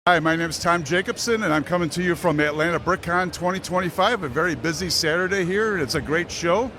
Hi, my name is Tom Jacobson, and I'm coming to you from Atlanta BrickCon 2025, a very busy Saturday here. It's a great show,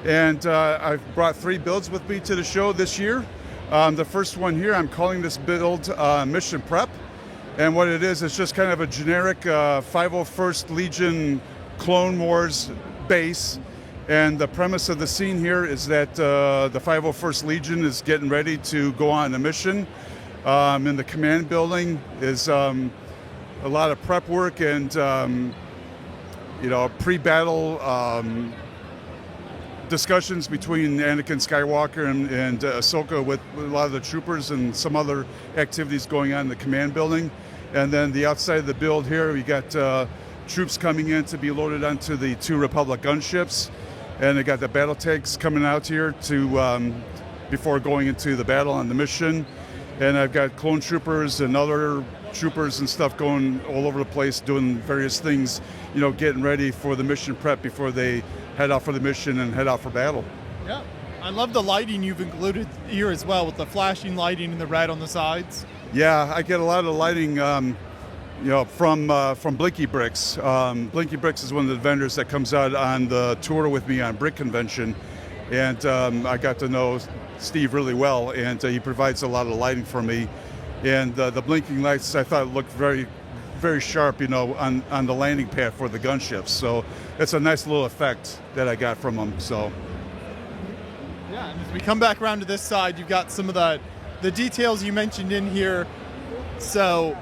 and I've brought 3 builds with me to the show this year. The first one here, I'm calling this build Mission Prep, and what it is, it's just kind of a generic 501st Legion Clone Wars base, and the premise of the scene here is that the 501st Legion is getting ready to go on a mission. In the command building is a lot of prep work and pre-battle discussions between Anakin Skywalker and Ahsoka with a lot of the troopers and some other activities going on in the command building. And then the outside of the build here, we got troops coming in to be loaded onto the 2 Republic gunships, and they got the battle tanks coming out here to before going into the battle on the mission. And I've got clone troopers and other troopers and stuff going all over the place doing various things, getting ready for the mission prep before they head out for the mission and head out for battle. Yeah, I love the lighting you've included here as well, with the flashing lighting and the red on the sides. Yeah, I get a lot of lighting from Blinky Bricks. Blinky Bricks is one of the vendors that comes out on the tour with me on Brick Convention, and I got to know Steve really well, and he provides a lot of lighting for me. And the blinking lights, I thought looked very, very sharp, on the landing pad for the gunships. So it's a nice little effect that I got from them. So yeah, and as we come back around to this side, you've got some of the details you mentioned in here. So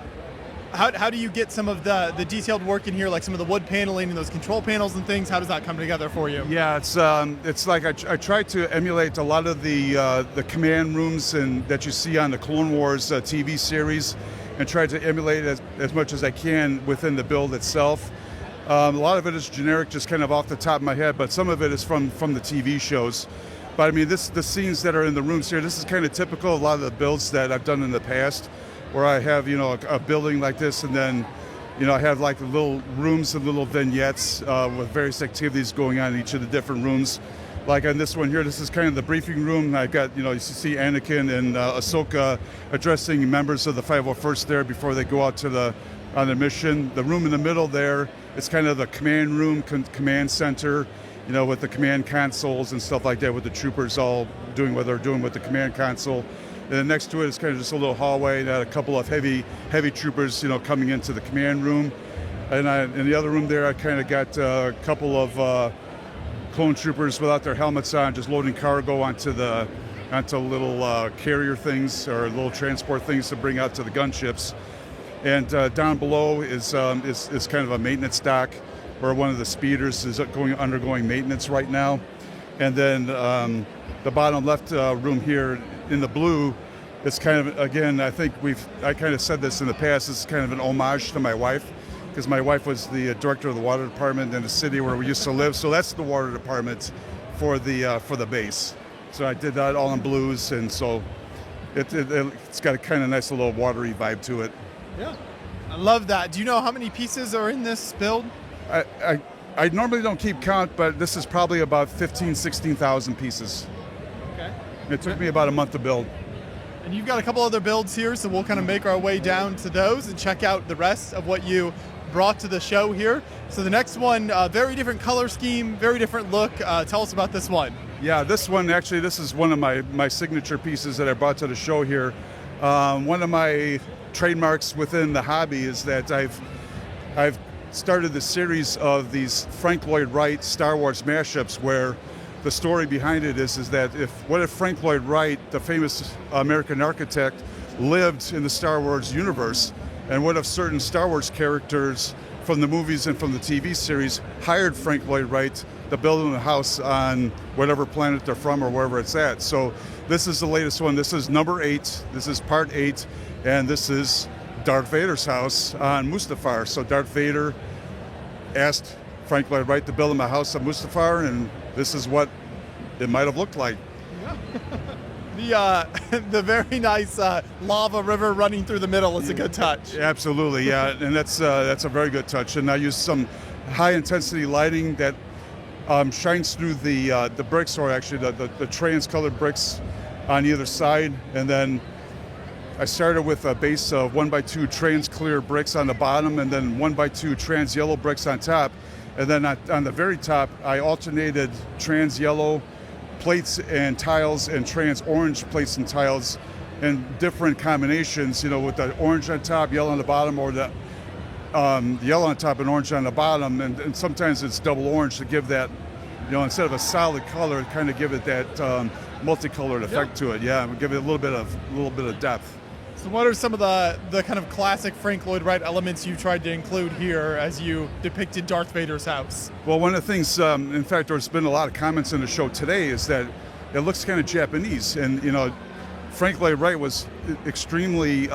how do you get some of the detailed work in here, like some of the wood paneling and those control panels and things? How does that come together for you? Yeah, it's like I try to emulate a lot of the command rooms and that you see on the Clone Wars TV series, and try to emulate as much as I can within the build itself. A lot of it is generic, just kind of off the top of my head, but some of it is from the TV shows. But I mean, the scenes that are in the rooms here, this is kind of typical of a lot of the builds that I've done in the past, where I have, a building like this, and then, I have like little rooms and little vignettes with various activities going on in each of the different rooms. Like on this one here, this is kind of the briefing room. I got, you see Anakin and Ahsoka addressing members of the 501st there before they go out on the mission. The room in the middle there, it's kind of the command room, command center, with the command consoles and stuff like that, with the troopers all doing what they're doing with the command console. And then next to it is kind of just a little hallway, and a couple of heavy troopers, coming into the command room. And in the other room there, I kind of got a couple of clone troopers without their helmets on, just loading cargo onto little carrier things or little transport things to bring out to the gunships. And down below is kind of a maintenance dock where one of the speeders is undergoing maintenance right now. And then the bottom left room here in the blue, it's kind of, again, I kind of said this in the past, it's kind of an homage to my wife, because my wife was the director of the water department in the city where we used to live. So that's the water department for the base. So I did that all in blues, and so it's got a kind of nice little watery vibe to it. Yeah, I love that. Do you know how many pieces are in this build? I normally don't keep count, but this is probably about 16,000 pieces. Okay. It took me about a month to build. And you've got a couple other builds here, so we'll kind of make our way down to those and check out the rest of what you brought to the show here. So the next one, very different color scheme, very different look. Tell us about this one. Yeah, this is one of my signature pieces that I brought to the show here. One of my trademarks within the hobby is that I've started the series of these Frank Lloyd Wright Star Wars mashups, where the story behind it is that what if Frank Lloyd Wright, the famous American architect, lived in the Star Wars universe, and what if certain Star Wars characters from the movies and from the TV series hired Frank Lloyd Wright to build them a house on whatever planet they're from or wherever it's at. So this is the latest one. This is number 8. This is part 8, and this is Darth Vader's house on Mustafar. So Darth Vader asked Frank Lloyd Wright to build him a house on Mustafar, and this is what it might have looked like. Yeah. The very nice lava river running through the middle is a good touch. Absolutely, yeah, and that's a very good touch. And I used some high intensity lighting that shines through the bricks, or actually the trans colored bricks on either side, and then I started with a base of 1x2 trans clear bricks on the bottom, and then 1x2 trans yellow bricks on top. And then on the very top, I alternated trans yellow plates and tiles and trans orange plates and tiles in different combinations, with the orange on top, yellow on the bottom, or the yellow on top and orange on the bottom. And sometimes it's double orange to give that, instead of a solid color, kind of give it that multicolored effect to it. Yeah, give it a little bit of depth. So what are some of the kind of classic Frank Lloyd Wright elements you tried to include here as you depicted Darth Vader's house? Well, one of the things, in fact, there's been a lot of comments in the show today, is that it looks kind of Japanese. And, Frank Lloyd Wright was extremely, he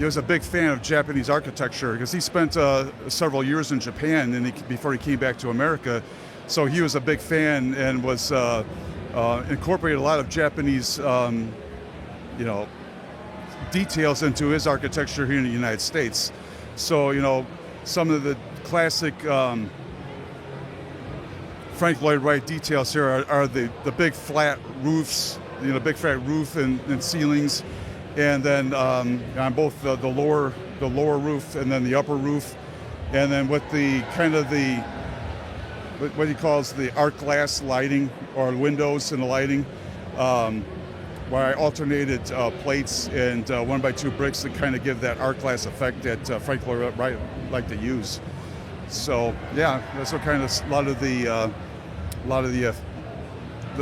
was a big fan of Japanese architecture because he spent several years in Japan before he came back to America. So he was a big fan and was incorporated a lot of Japanese details into his architecture here in the United States. So, some of the classic Frank Lloyd Wright details here are the big flat roofs, big flat roof and ceilings, and then on both the lower roof and then the upper roof, and then with the kind of what he calls the arc glass lighting or windows and the lighting. Where I alternated plates and 1x2 bricks to kind of give that arc glass effect that Frank Lloyd Wright liked to use. So yeah, that's what kind of a lot of the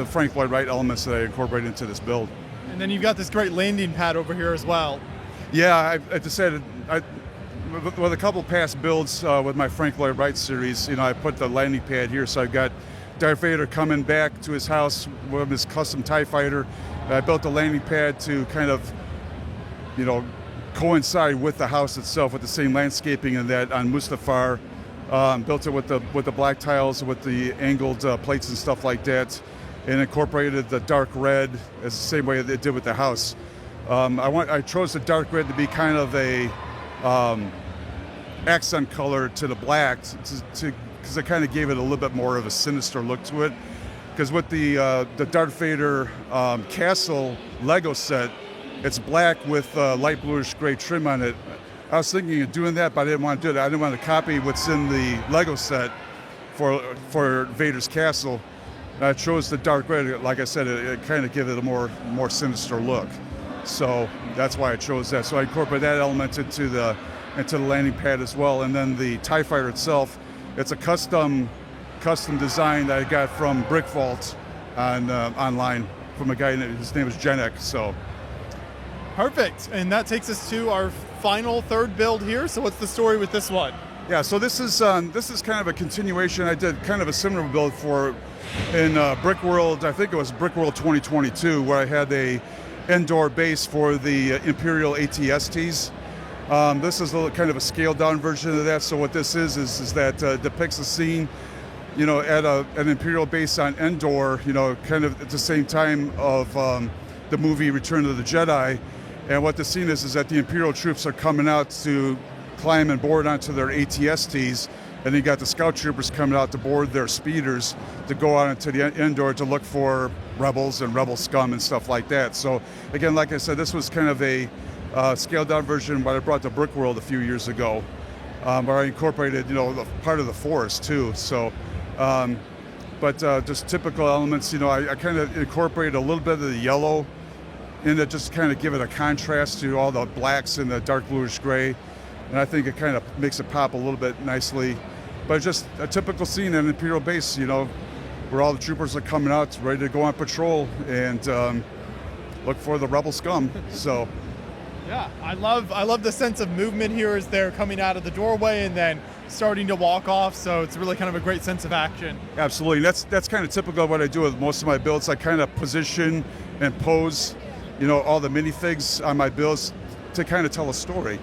Frank Lloyd Wright elements that I incorporated into this build. And then you've got this great landing pad over here as well. Yeah, I decided with a couple past builds with my Frank Lloyd Wright series, I put the landing pad here, so I've got Darth Vader coming back to his house with his custom TIE fighter. I built the landing pad to kind of, coincide with the house itself, with the same landscaping and that on Mustafar. Built it with the black tiles, with the angled plates and stuff like that, and incorporated the dark red as the same way they did with the house. I chose the dark red to be kind of a accent color to the black, because it kind of gave it a little bit more of a sinister look to it. Because with the Darth Vader castle Lego set, it's black with light bluish gray trim on it. I was thinking of doing that, but I didn't want to do it. I didn't want to copy what's in the Lego set for Vader's castle. I chose the dark red. Like I said, it kind of gave it a more sinister look. So that's why I chose that. So I incorporated that element into the landing pad as well. And then the TIE fighter itself, it's a custom design that I got from Brick Vault online from a guy, his name is Genek. So perfect. And that takes us to our final third build here. So what's the story with this one? Yeah, so this is kind of a continuation. I did kind of a similar build in Brick World. I think it was Brick World 2022, where I had a indoor base for the Imperial AT-STs. This is kind of a scaled down version of that. So what this is that depicts a scene, at an Imperial base on Endor, kind of at the same time of the movie Return of the Jedi. And what the scene is that the Imperial troops are coming out to climb and board onto their AT-STs, and then you got the scout troopers coming out to board their speeders to go out into the Endor to look for rebels and rebel scum and stuff like that. So again, like I said, this was kind of a scaled down version what I brought to Brick World a few years ago, where I incorporated, the part of the forest too. So, but just typical elements, I kind of incorporated a little bit of the yellow in it, just kind of give it a contrast to all the blacks and the dark bluish gray. And I think it kind of makes it pop a little bit nicely. But just a typical scene in an Imperial base, where all the troopers are coming out ready to go on patrol and look for the rebel scum. So yeah, I love the sense of movement here as they're coming out of the doorway and then starting to walk off. So it's really kind of a great sense of action. Absolutely. That's kind of typical of what I do with most of my builds. I kind of position and pose, all the minifigs on my builds to kind of tell a story,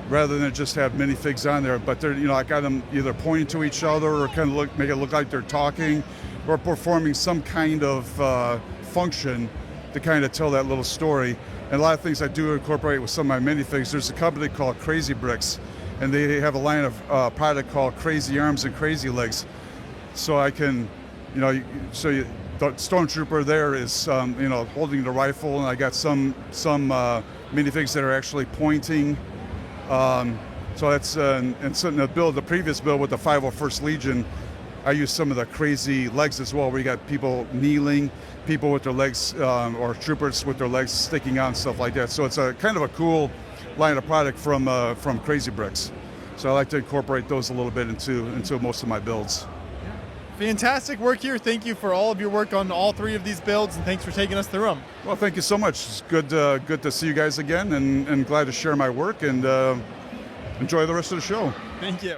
rather than just have minifigs on there. But they're, I got them either pointing to each other or kind of make it look like they're talking or performing some kind of function to kind of tell that little story. And a lot of things I do incorporate with some of my minifigs. There's a company called Crazy Bricks, and they have a line of product called Crazy Arms and Crazy Legs. So I can, stormtrooper there is holding the rifle, and I got some minifigs that are actually pointing. So that's and so in the previous build with the 501st Legion, I used some of the crazy legs as well, where you got people kneeling, people with their legs, or troopers with their legs sticking out and stuff like that. So it's a kind of a cool line of product from Crazy Bricks. So I like to incorporate those a little bit into most of my builds. Fantastic work here. Thank you for all of your work on all 3 of these builds, and thanks for taking us through them. Well, thank you so much. It's good to see you guys again, and glad to share my work, and enjoy the rest of the show. Thank you.